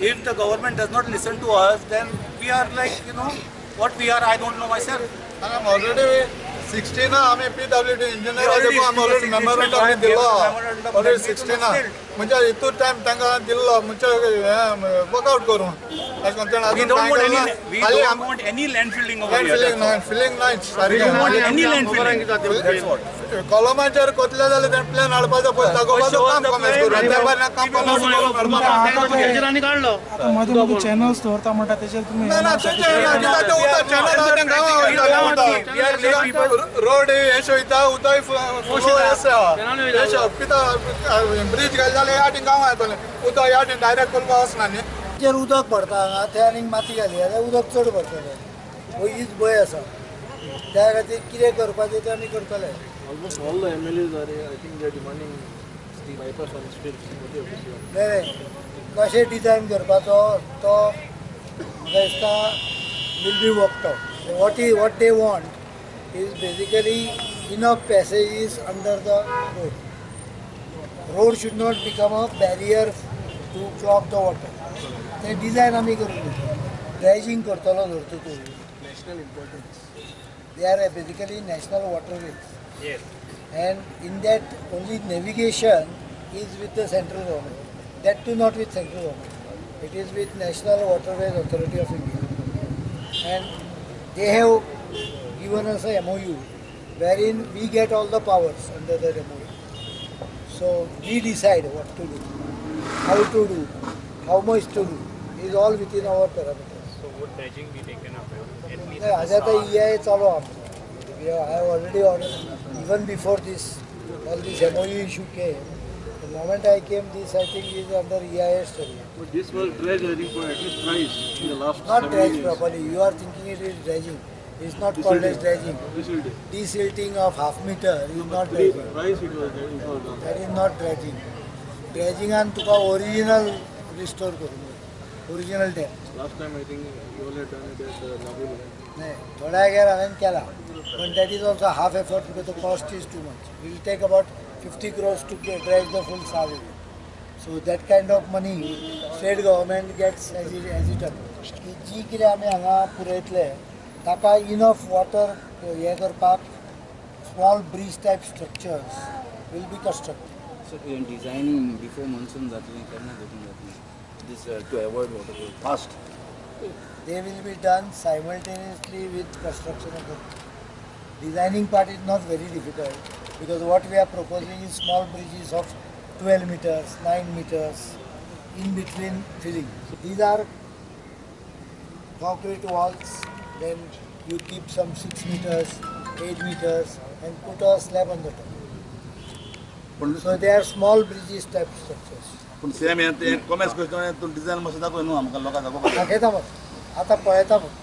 if the government does not listen to us, then we are like, what we are, I don't know myself. And I'm already 16 I'm a PWD engineer. I'm already memorandum दिला. Already 16 म्हणजे इतू time त्यांना दिला म्हणजे workout करून. We don't want any land filling over here. Filling नाही. We don't want any land filling. That's what. कॉलमाचेर कोतले जाल्यार ते plan हाडपाचो पडटा गोबाचो काम कमेस करून त्या भायर काम काढलो आता मध्ये मध्ये चॅनल्स दवरता म्हणटा तेजेर तुम्ही ना चॅनल रोड हेशो वयता उदय हेशो पिता ब्रिज घाल जाल्यार ह्या गांव येतले उदक ह्या डायरेक्ट करपाक वचना न्ही जेर उदक पडटा हांगा ते आनीक माती घाली जाल्यार उदक चड पडटलें हो हीच भंय आसा त्या खातीर कितें करपाचें तें आमी करतले. Almost all the MLAs are, I think, they are demanding the bypass on the streets. नाही कशें डिझायन करपाचो तो म्हाका दिसता will be worked out. What they want is basically enough passages under the road. Road should not become a barrier to clog the water. ते design आमी करून ड्रायजिंग करतलो धरता तूं. National importance. They are basically national waterways. Yes. And in that only navigation is with the central government. That too not with central government. It is with National Waterways Authority of India. And they have given us a MOU wherein we get all the powers under that MOU. So we decide what to do, how to do, how much to do. Is all within our parameters. So would dredging be taken up at least? As a EIA चालू आमचो. I have already ordered, even before this, all this MOU issue came. The moment I came, this I think is under EIA study. But this was dredged, I think, for at least twice in the last Not 7 dredged years. properly. You are thinking it is dredging. It's not called as dredging. Desilting of half meter is not dredging. Twice it was done. That is not dredging. Dredging and tuka original restore करून original depth. Last time I think you all had done it at Labul. नाही थोड्या जाग्यार हांवें केला. But that is also half effort because the cost is too much. It will take about 50 crores to dredge the full Savili. So that kind of money state government gets as it happens. जी कितें आमी हांगा पुरयतले ताका enough water हे करपाक small bridge type structures will be constructed. So in designing before monsoon जातली केन्ना जातली this to avoid water fast. They will be done simultaneously with construction of the designing part is not very difficult because what we are proposing is small bridges of 12 meters, 9 meters in between filling. So these are concrete walls, then you keep some 6 meters, 8 meters and put a slab on the top. So they are small bridges type structures. पण same हे commerce करता तो design मातसो दाखय न्हू आमकां लोकांक दाखोवपाक दाखयता मग आता पळयता फक्त